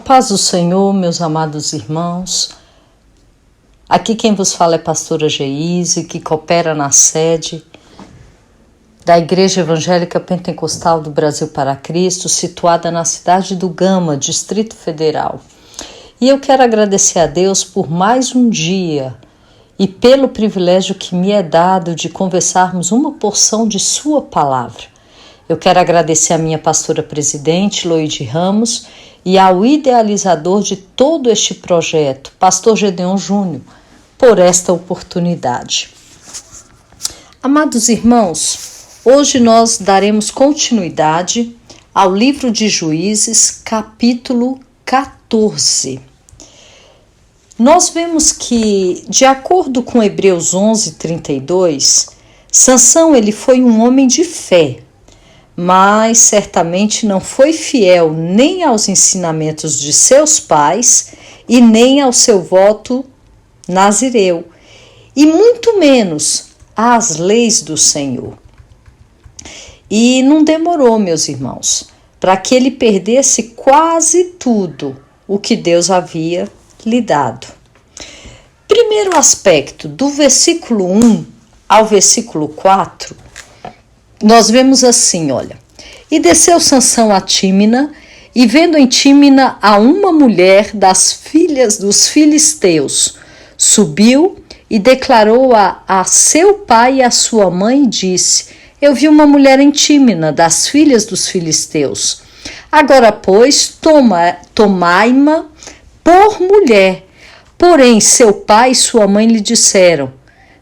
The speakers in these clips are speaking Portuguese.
paz do Senhor, meus amados irmãos. Aqui quem vos fala é pastora Geise, que coopera na sede da Igreja Evangélica Pentecostal do Brasil para Cristo, situada na cidade do Gama, Distrito Federal. E eu quero agradecer a Deus por mais um dia e pelo privilégio que me é dado de conversarmos uma porção de sua palavra. Eu quero agradecer a minha pastora presidente, Loide Ramos, e ao idealizador de todo este projeto, pastor Gedeon Júnior, por esta oportunidade. Amados irmãos, hoje nós daremos continuidade ao livro de Juízes, capítulo 14. Nós vemos que, de acordo com Hebreus 11:32, Sansão ele foi um homem de fé, mas certamente não foi fiel nem aos ensinamentos de seus pais e nem ao seu voto nazireu, e muito menos às leis do Senhor. E não demorou, meus irmãos, para que ele perdesse quase tudo o que Deus havia lhe dado. Primeiro aspecto, do versículo 1 ao versículo 4, nós vemos assim, olha: e desceu Sansão a Tímina, e vendo em Tímina a uma mulher das filhas dos filisteus, subiu e declarou a seu pai e a sua mãe e disse: eu vi uma mulher em Tímina das filhas dos filisteus. Agora, pois, tomai-ma por mulher. Porém, seu pai e sua mãe lhe disseram: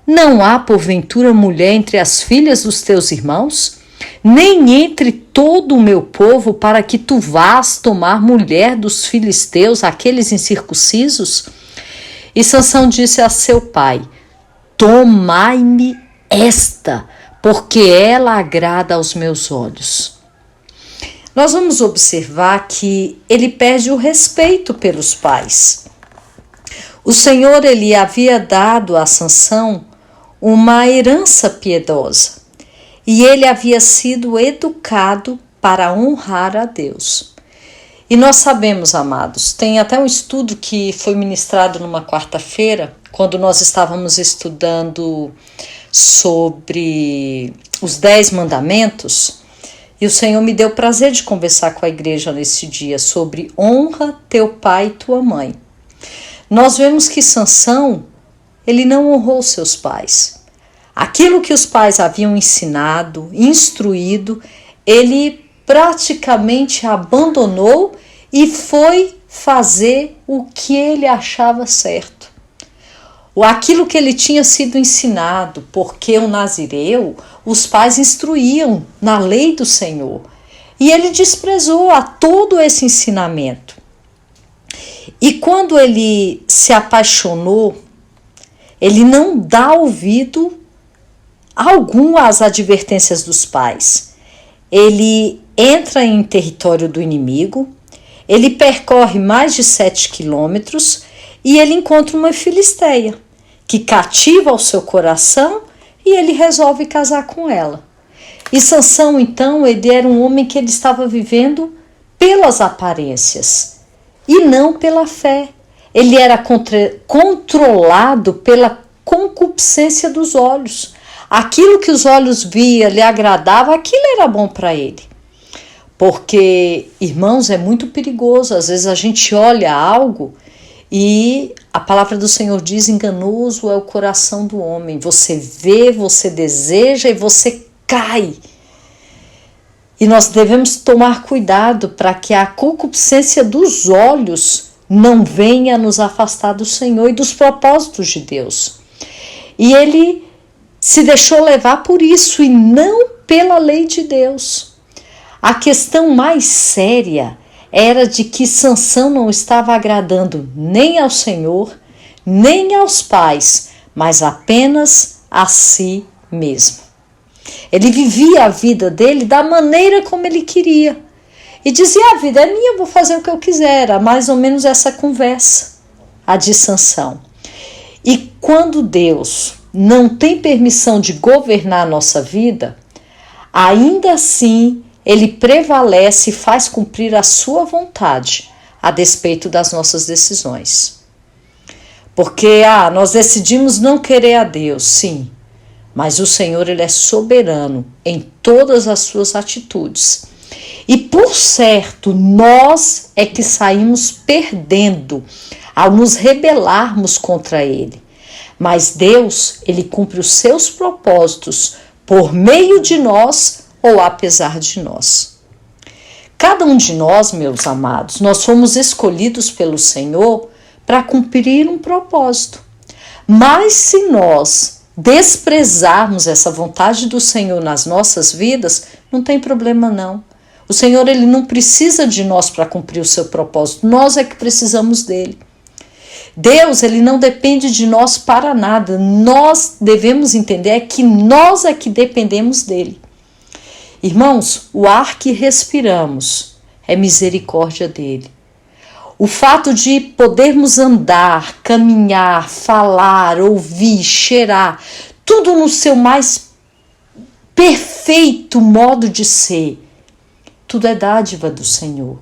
não há, porventura, mulher entre as filhas dos teus irmãos? Nem entre todo o meu povo, para que tu vás tomar mulher dos filisteus, aqueles incircuncisos? E Sansão disse a seu pai: tomai-me esta, porque ela agrada aos meus olhos. Nós vamos observar que ele perde o respeito pelos pais. O Senhor ele havia dado a Sansão uma herança piedosa e ele havia sido educado para honrar a Deus. E nós sabemos, amados, tem até um estudo que foi ministrado numa quarta-feira, quando nós estávamos estudando sobre os 10 mandamentos, e o Senhor me deu o prazer de conversar com a igreja nesse dia sobre honra teu pai e tua mãe. Nós vemos que Sansão, ele não honrou seus pais. Aquilo que os pais haviam ensinado, instruído, ele praticamente abandonou e foi fazer o que ele achava certo. Aquilo que ele tinha sido ensinado, porque o nazireu, os pais instruíam na lei do Senhor. E ele desprezou a todo esse ensinamento. E quando ele se apaixonou, ele não dá ouvido algum às advertências dos pais. Ele entra em território do inimigo, ele percorre mais de 7 quilômetros e ele encontra uma filisteia que cativa o seu coração e ele resolve casar com ela. E Sansão, então, ele era um homem que ele estava vivendo pelas aparências e não pela fé. Ele era controlado pela concupiscência dos olhos. Aquilo que os olhos via, lhe agradava, aquilo era bom para ele. Porque, irmãos, é muito perigoso. Às vezes a gente olha algo e a palavra do Senhor diz: enganoso é o coração do homem. Você vê, você deseja e você cai. E nós devemos tomar cuidado para que a concupiscência dos olhos não venha nos afastar do Senhor e dos propósitos de Deus. E ele se deixou levar por isso e não pela lei de Deus. A questão mais séria era de que Sansão não estava agradando nem ao Senhor, nem aos pais, mas apenas a si mesmo. Ele vivia a vida dele da maneira como ele queria. E dizia: a vida é minha, eu vou fazer o que eu quiser. Era mais ou menos essa conversa, a de Sansão. E quando Deus não tem permissão de governar a nossa vida, ainda assim ele prevalece e faz cumprir a sua vontade, a despeito das nossas decisões. Porque, nós decidimos não querer a Deus, sim, mas o Senhor, Ele é soberano em todas as suas atitudes. E por certo, nós é que saímos perdendo ao nos rebelarmos contra Ele. Mas Deus, Ele cumpre os seus propósitos por meio de nós ou apesar de nós. Cada um de nós, meus amados, nós fomos escolhidos pelo Senhor para cumprir um propósito. Mas se nós desprezarmos essa vontade do Senhor nas nossas vidas, não tem problema não. O Senhor, Ele não precisa de nós para cumprir o seu propósito, nós é que precisamos dele. Deus, Ele não depende de nós para nada, nós devemos entender que nós é que dependemos dele. Irmãos, o ar que respiramos é misericórdia dele. O fato de podermos andar, caminhar, falar, ouvir, cheirar, tudo no seu mais perfeito modo de ser, tudo é dádiva do Senhor.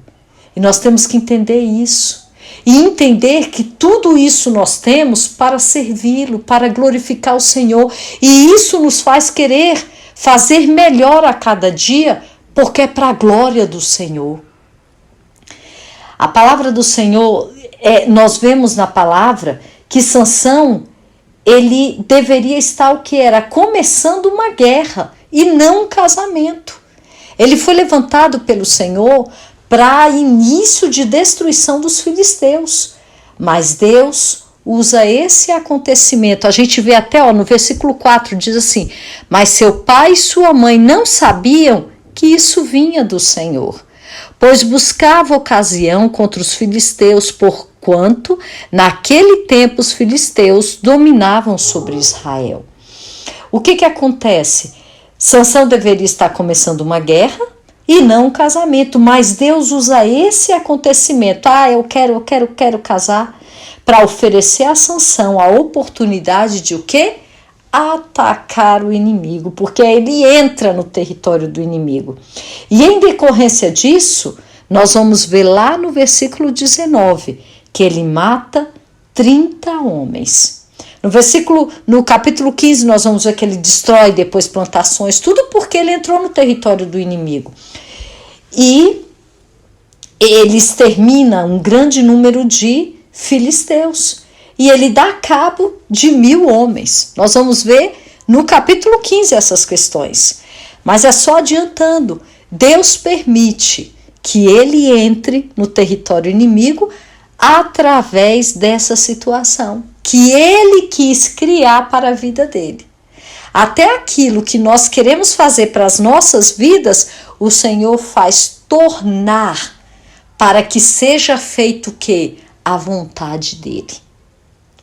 E nós temos que entender isso. E entender que tudo isso nós temos para servi-lo, para glorificar o Senhor. E isso nos faz querer fazer melhor a cada dia, porque é para a glória do Senhor. A palavra do Senhor, nós vemos na palavra que Sansão, ele deveria estar o que era? Começando uma guerra e não um casamento. Ele foi levantado pelo Senhor para início de destruição dos filisteus. Mas Deus usa esse acontecimento. A gente vê até no versículo 4, diz assim: mas seu pai e sua mãe não sabiam que isso vinha do Senhor, pois buscava ocasião contra os filisteus, porquanto naquele tempo os filisteus dominavam sobre Israel. O que acontece? Sansão deveria estar começando uma guerra e não um casamento, mas Deus usa esse acontecimento. Eu quero casar, para oferecer a Sansão a oportunidade de o quê? Atacar o inimigo, porque ele entra no território do inimigo. E em decorrência disso, nós vamos ver lá no versículo 19, que ele mata 30 homens. No capítulo 15, nós vamos ver que ele destrói depois plantações, tudo porque ele entrou no território do inimigo. E ele extermina um grande número de filisteus. E ele dá cabo de 1000 homens. Nós vamos ver no capítulo 15 essas questões. Mas é só adiantando. Deus permite que ele entre no território inimigo através dessa situação que ele quis criar para a vida dele. Até aquilo que nós queremos fazer para as nossas vidas, o Senhor faz tornar para que seja feito o quê? A vontade dele.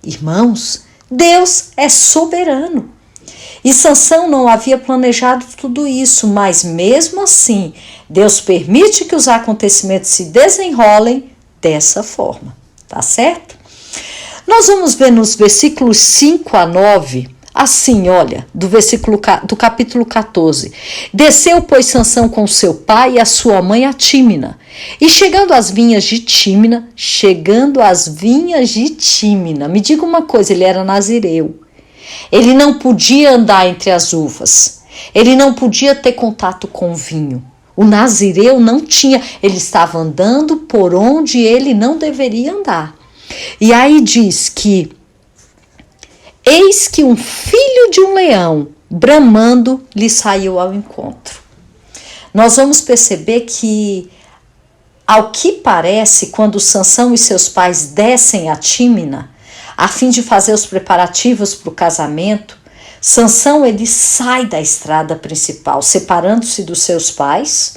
Irmãos, Deus é soberano. E Sansão não havia planejado tudo isso, mas mesmo assim, Deus permite que os acontecimentos se desenrolem dessa forma, tá certo? Nós vamos ver nos versículos 5 a 9, assim, olha, do capítulo 14. Desceu, pois, Sansão com seu pai e a sua mãe a Tímina. E chegando às vinhas de Tímina, me diga uma coisa, ele era nazireu. Ele não podia andar entre as uvas. Ele não podia ter contato com o vinho. O nazireu não tinha, ele estava andando por onde ele não deveria andar. E aí diz que: eis que um filho de um leão, bramando, lhe saiu ao encontro. Nós vamos perceber que, ao que parece, quando Sansão e seus pais descem a Tímina, a fim de fazer os preparativos para o casamento, Sansão ele sai da estrada principal, separando-se dos seus pais,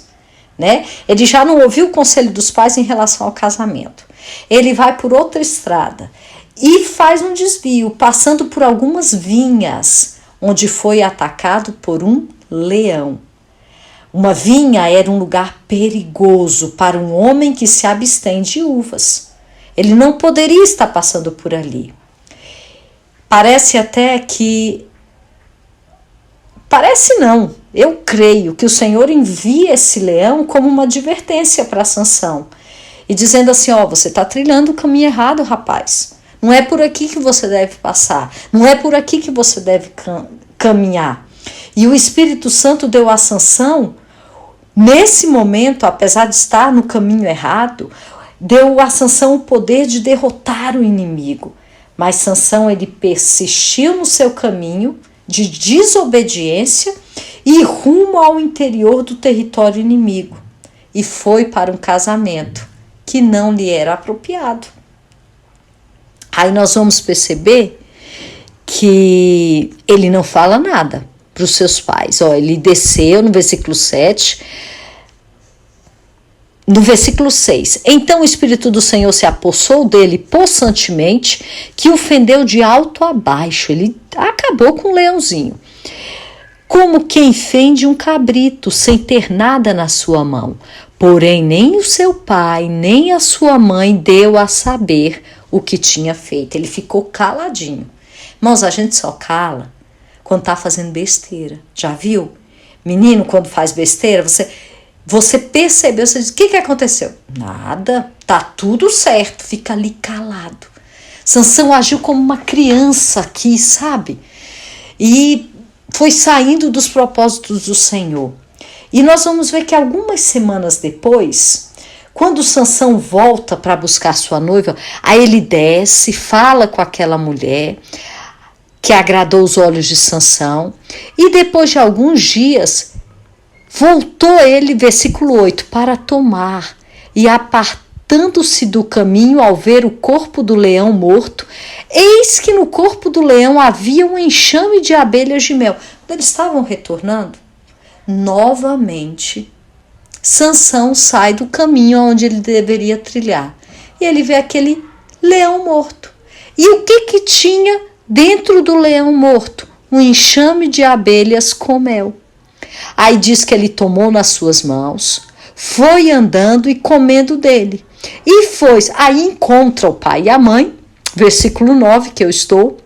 né? Ele já não ouviu o conselho dos pais em relação ao casamento. Ele vai por outra estrada e faz um desvio, passando por algumas vinhas, onde foi atacado por um leão. Uma vinha era um lugar perigoso para um homem que se abstém de uvas. Ele não poderia estar passando por ali. Parece não, eu creio que o Senhor envia esse leão como uma advertência para Sansão. e dizendo assim, ó, você está trilhando o caminho errado, rapaz. Não é por aqui que você deve passar, não é por aqui que você deve caminhar. E o Espírito Santo deu a Sansão, nesse momento, apesar de estar no caminho errado, deu a Sansão o poder de derrotar o inimigo. Mas Sansão, ele persistiu no seu caminho de desobediência e rumo ao interior do território inimigo. E foi para um casamento que não lhe era apropriado. Aí nós vamos perceber que ele não fala nada para os seus pais. Ó, ele desceu no versículo 7, no versículo 6. Então o Espírito do Senhor se apossou dele possantemente, que o fendeu de alto a baixo. Ele acabou com o leãozinho. Como quem fende um cabrito, sem ter nada na sua mão. Porém, nem o seu pai, nem a sua mãe deu a saber o que tinha feito. Ele ficou caladinho. Irmãos, a gente só cala quando está fazendo besteira. Já viu? Menino, quando faz besteira, você percebeu, você diz, o que aconteceu? Nada, tá tudo certo, fica ali calado. Sansão agiu como uma criança aqui, sabe? E foi saindo dos propósitos do Senhor. E nós vamos ver que algumas semanas depois, quando Sansão volta para buscar sua noiva, aí ele desce, fala com aquela mulher que agradou os olhos de Sansão, e depois de alguns dias, voltou ele, versículo 8, para tomar, e apartando-se do caminho ao ver o corpo do leão morto, eis que no corpo do leão havia um enxame de abelhas de mel. Quando eles estavam retornando, novamente, Sansão sai do caminho onde ele deveria trilhar. E ele vê aquele leão morto. E o que tinha dentro do leão morto? Um enxame de abelhas com mel. Aí diz que ele tomou nas suas mãos, foi andando e comendo dele. E foi, aí encontra o pai e a mãe, versículo 9 que eu estou,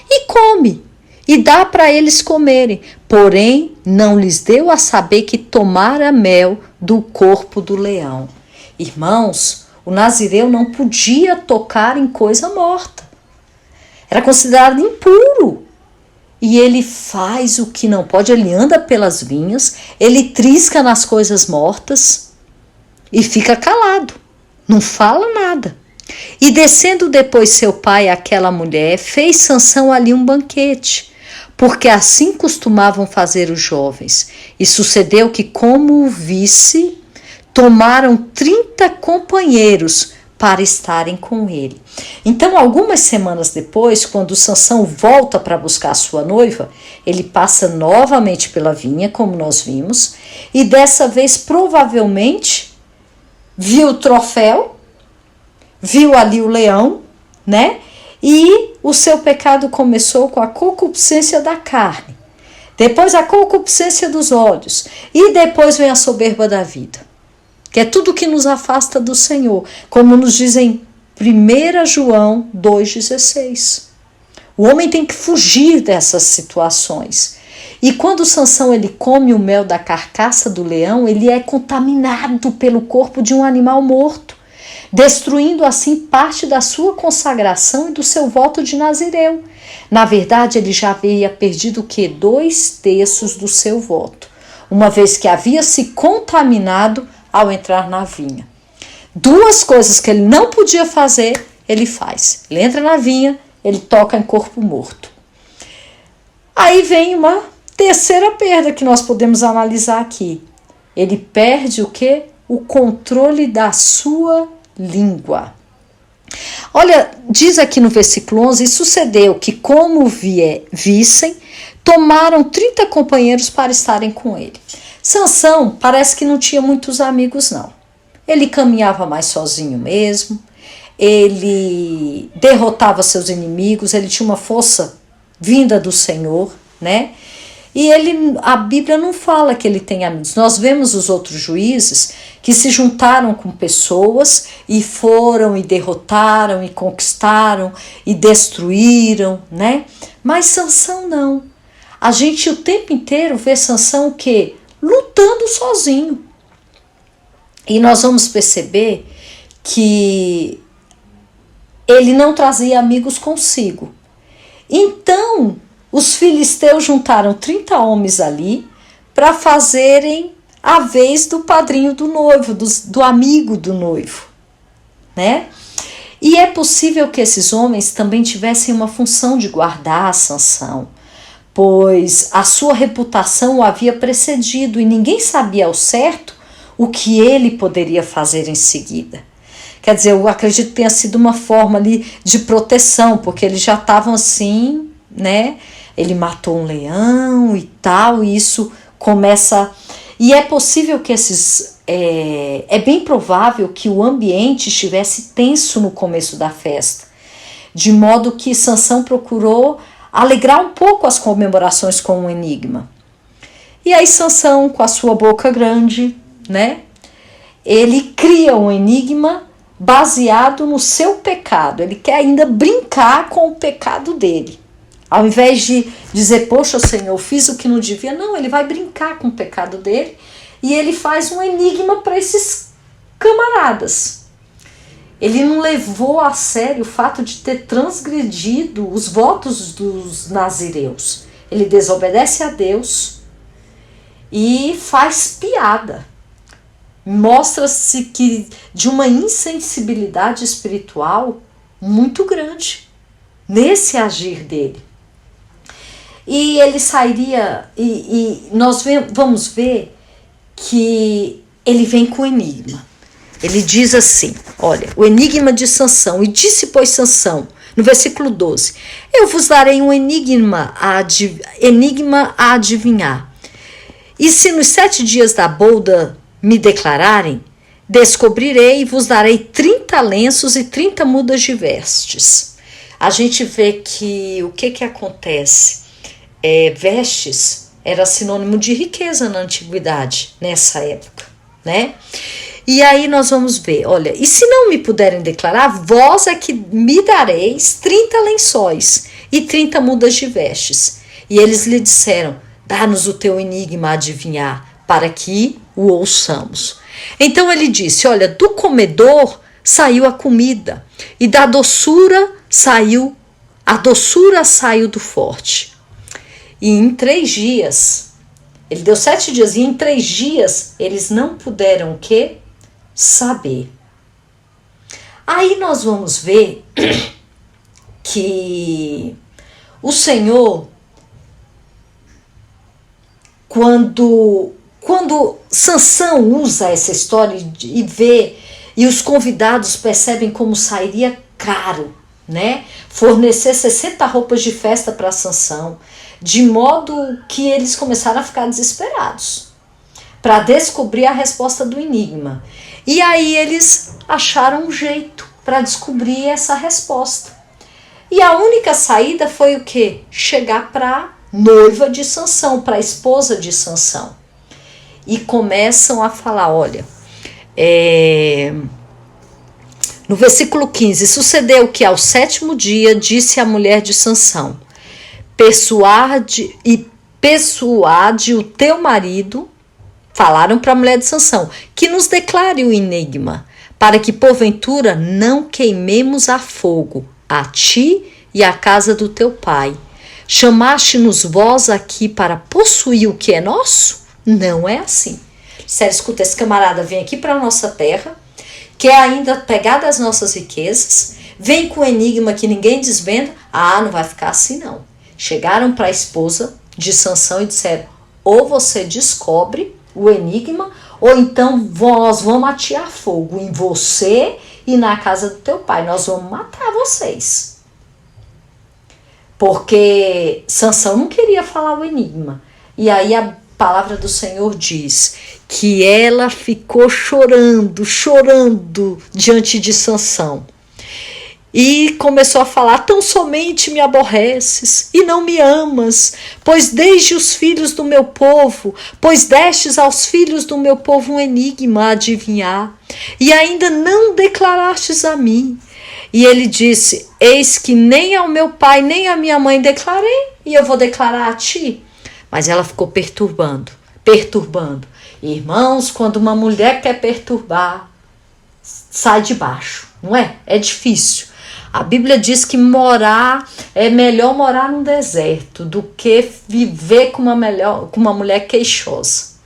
e come, e dá para eles comerem. Porém, não lhes deu a saber que tomara mel do corpo do leão. Irmãos, o nazireu não podia tocar em coisa morta. Era considerado impuro. E ele faz o que não pode, ele anda pelas vinhas, ele trisca nas coisas mortas e fica calado, não fala nada. E descendo depois seu pai e aquela mulher, fez Sansão ali um banquete, porque assim costumavam fazer os jovens. E sucedeu que, como o visse, tomaram 30 companheiros para estarem com ele. Então, algumas semanas depois, quando Sansão volta para buscar sua noiva, ele passa novamente pela vinha, como nós vimos, e dessa vez, provavelmente, viu o troféu, viu ali o leão, né? E o seu pecado começou com a concupiscência da carne, depois a concupiscência dos olhos, e depois vem a soberba da vida, que é tudo que nos afasta do Senhor, como nos dizem 1 João 2,16. O homem tem que fugir dessas situações. E quando Sansão ele come o mel da carcaça do leão, ele é contaminado pelo corpo de um animal morto, destruindo assim parte da sua consagração e do seu voto de nazireu. Na verdade, ele já havia perdido o quê? 2/3 do seu voto, uma vez que havia se contaminado ao entrar na vinha. 2 coisas que ele não podia fazer, ele faz. Ele entra na vinha, ele toca em corpo morto. Aí vem uma terceira perda que nós podemos analisar aqui. Ele perde o quê? O controle da sua língua. Olha, diz aqui no versículo 11, e sucedeu que, como vissem, tomaram 30 companheiros para estarem com ele. Sansão parece que não tinha muitos amigos, não. Ele caminhava mais sozinho mesmo, ele derrotava seus inimigos, ele tinha uma força vinda do Senhor, né? E a Bíblia não fala que ele tem amigos. Nós vemos os outros juízes que se juntaram com pessoas e foram e derrotaram e conquistaram e destruíram, né? Mas Sansão não. A gente o tempo inteiro vê Sansão o quê? Lutando sozinho. E nós vamos perceber que ele não trazia amigos consigo. Então, os filisteus juntaram 30 homens ali para fazerem a vez do padrinho do noivo, do amigo do noivo, né? E é possível que esses homens também tivessem uma função de guardar Sansão, pois a sua reputação o havia precedido e ninguém sabia ao certo o que ele poderia fazer em seguida. Quer dizer, eu acredito que tenha sido uma forma ali de proteção, porque eles já estavam assim, né? Ele matou um leão e tal, e isso começa... E é possível que é bem provável que o ambiente estivesse tenso no começo da festa, de modo que Sansão procurou alegrar um pouco as comemorações com um enigma. E aí Sansão, com a sua boca grande, né? Ele cria um enigma baseado no seu pecado. Ele quer ainda brincar com o pecado dele. Ao invés de dizer, poxa, Senhor, eu fiz o que não devia. Não, ele vai brincar com o pecado dele e ele faz um enigma para esses camaradas. Ele não levou a sério o fato de ter transgredido os votos dos nazireus. Ele desobedece a Deus e faz piada. Mostra-se que de uma insensibilidade espiritual muito grande nesse agir dele. E ele sairia, e nós vamos ver que ele vem com o enigma. Ele diz assim, olha, o enigma de Sansão. E disse, pois, Sansão, no versículo 12, eu vos darei um enigma a adivinhar. E se nos 7 dias da bolda me declararem, descobrirei e vos darei 30 lenços e 30 mudas de vestes. A gente vê que o que acontece? Vestes era sinônimo de riqueza na antiguidade, nessa época, né? E aí nós vamos ver, olha, e se não me puderem declarar, vós é que me dareis 30 lençóis e 30 mudas de vestes. E eles lhe disseram, dá-nos o teu enigma a adivinhar, para que o ouçamos. Então ele disse, olha, do comedor saiu a comida, e da doçura saiu, a doçura saiu do forte. E em 3 dias, ele deu 7 dias, e em 3 dias eles não puderam o quê? Saber. Aí nós vamos ver que o Senhor, quando Sansão usa essa história e vê, e os convidados percebem como sairia caro, né? Fornecer 60 roupas de festa para Sansão, de modo que eles começaram a ficar desesperados para descobrir a resposta do enigma. E aí eles acharam um jeito para descobrir essa resposta. E a única saída foi o quê? Chegar para noiva de Sansão, para a esposa de Sansão. E começam a falar, olha, no versículo 15, sucedeu que ao 7º dia disse a mulher de Sansão, persuade o teu marido, falaram para a mulher de Sansão, que nos declare o enigma, para que porventura não queimemos a fogo a ti e a casa do teu pai. Chamaste-nos vós aqui para possuir o que é nosso? Não é assim. Sério, escuta, esse camarada vem aqui para a nossa terra, quer ainda pegar das nossas riquezas, vem com um enigma que ninguém desvenda. Ah, não vai ficar assim não. Chegaram para a esposa de Sansão e disseram, ou você descobre o enigma, ou então nós vamos atear fogo em você e na casa do teu pai. Nós vamos matar vocês. Porque Sansão não queria falar o enigma. E aí a palavra do Senhor diz que ela ficou chorando diante de Sansão. E começou a falar, tão somente me aborreces e não me amas, pois destes aos filhos do meu povo um enigma a adivinhar, e ainda não declarastes a mim. E ele disse, eis que nem ao meu pai nem à minha mãe declarei, e eu vou declarar a ti. Mas ela ficou perturbando. Irmãos, quando uma mulher quer perturbar, sai de baixo, não é? É difícil. A Bíblia diz que é melhor morar num deserto do que viver com uma mulher queixosa.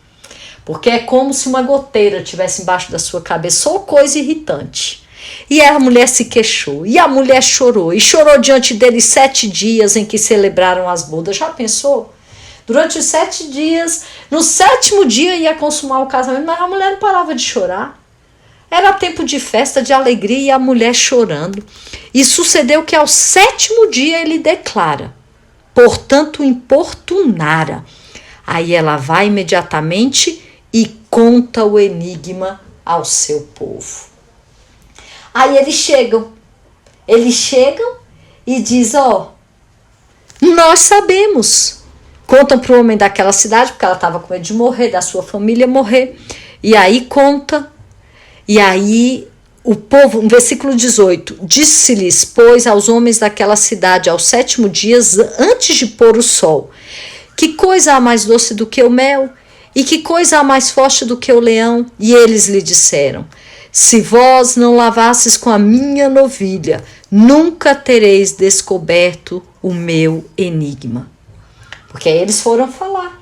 Porque é como se uma goteira tivesse embaixo da sua cabeça, só coisa irritante. E a mulher se queixou, e a mulher chorou, e chorou diante dele 7 dias em que celebraram as bodas. Já pensou? Durante os 7 dias, no 7º dia ia consumar o casamento, mas a mulher não parava de chorar. Era tempo de festa, de alegria, e a mulher chorando. E sucedeu que ao 7º dia ele declara, portanto importunara. Aí ela vai imediatamente e conta o enigma ao seu povo. Aí eles chegam e diz, nós sabemos. Contam para o homem daquela cidade, porque ela estava com medo de morrer, da sua família morrer. E aí conta, e aí o povo, no versículo 18, disse-lhes, pois, aos homens daquela cidade, ao 7º dia, antes de pôr o sol, que coisa há mais doce do que o mel? E que coisa há mais forte do que o leão? E eles lhe disseram, se vós não lavasses com a minha novilha, nunca tereis descoberto o meu enigma. Porque aí eles foram falar.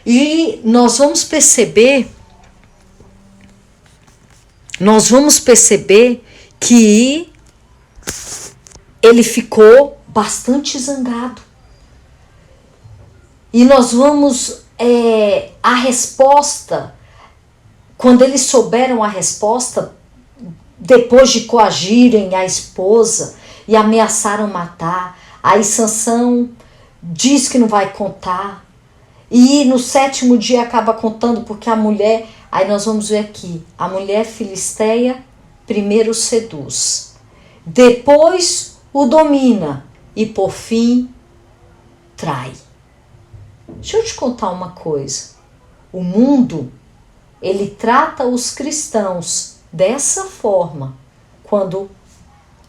E nós vamos perceber que ele ficou bastante zangado. E nós vamos, a resposta, quando eles souberam a resposta, depois de coagirem a esposa e ameaçaram matar, aí Sansão diz que não vai contar, e no 7º dia acaba contando, porque a mulher, aí nós vamos ver aqui, a mulher filisteia primeiro seduz, depois o domina e por fim trai. Deixa eu te contar uma coisa, o mundo, ele trata os cristãos dessa forma, quando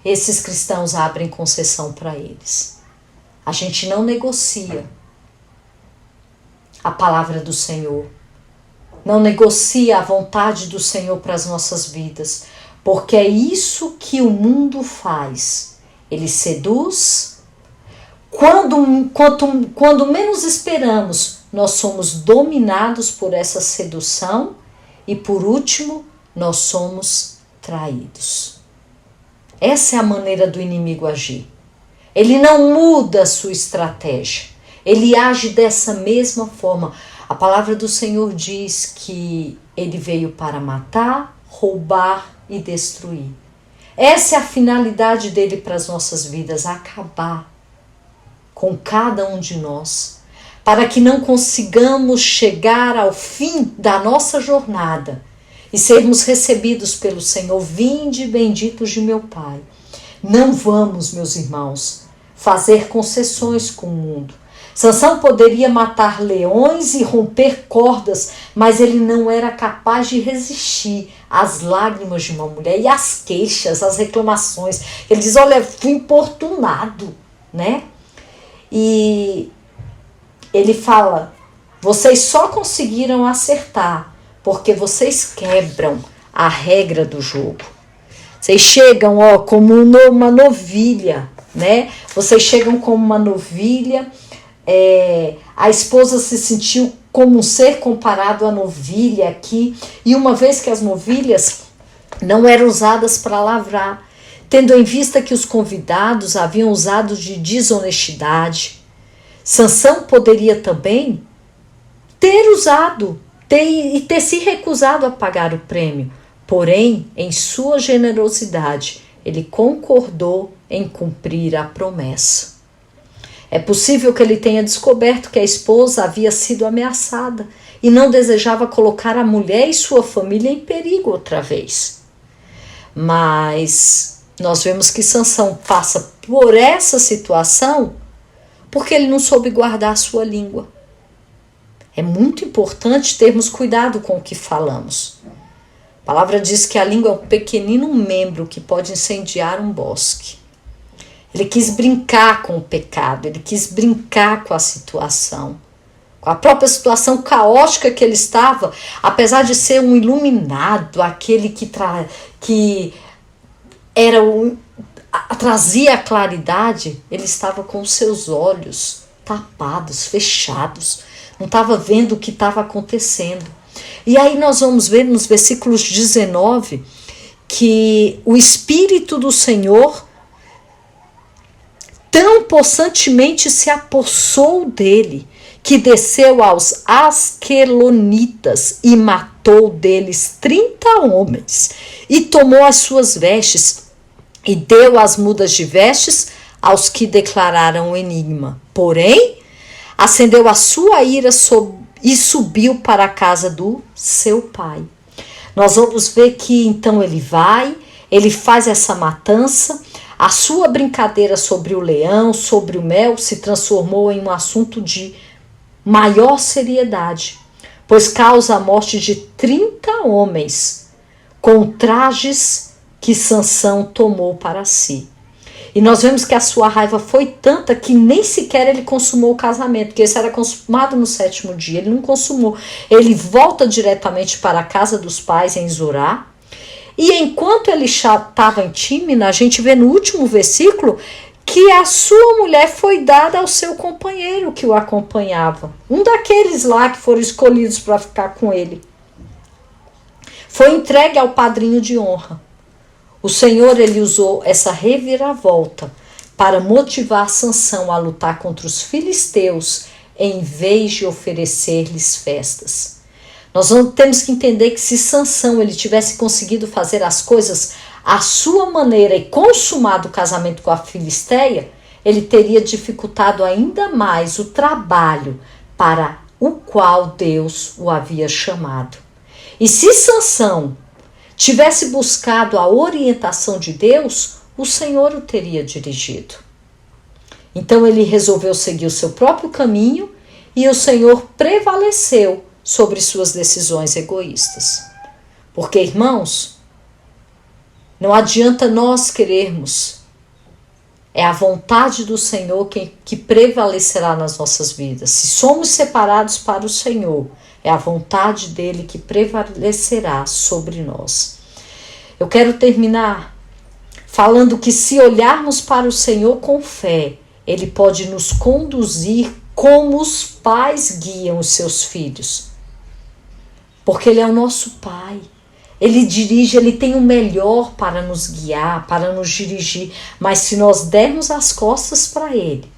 esses cristãos abrem concessão para eles. A gente não negocia a palavra do Senhor. Não negocia a vontade do Senhor para as nossas vidas. Porque é isso que o mundo faz. Ele seduz. Quando menos esperamos, nós somos dominados por essa sedução. E por último, nós somos traídos. Essa é a maneira do inimigo agir. Ele não muda a sua estratégia. Ele age dessa mesma forma. A palavra do Senhor diz que ele veio para matar, roubar e destruir. Essa é a finalidade dele para as nossas vidas, acabar com cada um de nós, para que não consigamos chegar ao fim da nossa jornada e sermos recebidos pelo Senhor. Vinde, benditos de meu Pai. Não vamos, meus irmãos, fazer concessões com o mundo. Sansão poderia matar leões e romper cordas, mas ele não era capaz de resistir às lágrimas de uma mulher e às queixas, às reclamações. Ele diz, olha, fui importunado, né? E ele fala, vocês só conseguiram acertar porque vocês quebram a regra do jogo. Vocês chegam, como uma novilha, né? Vocês chegam como uma novilha. A esposa se sentiu como um ser comparado à novilha aqui. E uma vez que as novilhas não eram usadas para lavrar, tendo em vista que os convidados haviam usado de desonestidade, Sansão poderia também ter usado e ter se recusado a pagar o prêmio. Porém, em sua generosidade, ele concordou em cumprir a promessa. É possível que ele tenha descoberto que a esposa havia sido ameaçada e não desejava colocar a mulher e sua família em perigo outra vez. Mas nós vemos que Sansão passa por essa situação porque ele não soube guardar a sua língua. É muito importante termos cuidado com o que falamos. A palavra diz que a língua é um pequenino membro que pode incendiar um bosque. Ele quis brincar com o pecado, ele quis brincar com a situação. com a própria situação caótica que ele estava, apesar de ser um iluminado, aquele que trazia a claridade, ele estava com os seus olhos tapados, fechados, não estava vendo o que estava acontecendo. E aí nós vamos ver nos versículos 19 que o Espírito do Senhor tão possantemente se apossou dele, que desceu aos Asquelonitas e matou deles 30 homens, e tomou as suas vestes, e deu as mudas de vestes aos que declararam o enigma. Porém, acendeu a sua ira e subiu para a casa do seu pai. Nós vamos ver que então ele faz essa matança. A sua brincadeira sobre o leão, sobre o mel, se transformou em um assunto de maior seriedade, pois causa a morte de 30 homens com trajes que Sansão tomou para si. E nós vemos que a sua raiva foi tanta que nem sequer ele consumou o casamento, porque isso era consumado no 7º dia, ele não consumou. Ele volta diretamente para a casa dos pais em Zorá, e enquanto ele estava em Tímina, a gente vê no último versículo que a sua mulher foi dada ao seu companheiro que o acompanhava, um daqueles lá que foram escolhidos para ficar com ele. Foi entregue ao padrinho de honra. O Senhor, ele usou essa reviravolta para motivar Sansão a lutar contra os filisteus em vez de oferecer-lhes festas. Nós temos que entender que se Sansão ele tivesse conseguido fazer as coisas à sua maneira e consumado o casamento com a filisteia, ele teria dificultado ainda mais o trabalho para o qual Deus o havia chamado. E se Sansão tivesse buscado a orientação de Deus, o Senhor o teria dirigido. Então ele resolveu seguir o seu próprio caminho e o Senhor prevaleceu sobre suas decisões egoístas. Porque, irmãos, não adianta nós querermos, é a vontade do Senhor que prevalecerá nas nossas vidas. Se somos separados para o Senhor, é a vontade dele que prevalecerá sobre nós. Eu quero terminar falando que se olharmos para o Senhor com fé, ele pode nos conduzir como os pais guiam os seus filhos. Porque ele é o nosso Pai. Ele dirige, ele tem o melhor para nos guiar, para nos dirigir. Mas se nós dermos as costas para ele,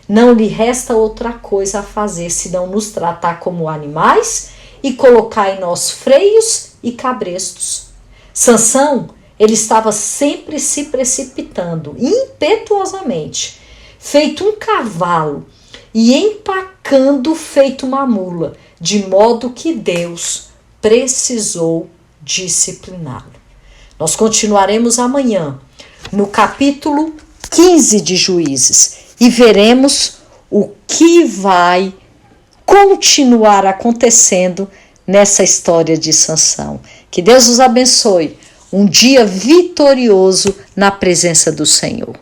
não lhe resta outra coisa a fazer senão nos tratar como animais e colocar em nós freios e cabrestos. Sansão, ele estava sempre se precipitando, impetuosamente, feito um cavalo e empacando feito uma mula, de modo que Deus precisou discipliná-lo. Nós continuaremos amanhã no capítulo 15 de Juízes e veremos o que vai continuar acontecendo nessa história de Sansão. Que Deus os abençoe. Um dia vitorioso na presença do Senhor.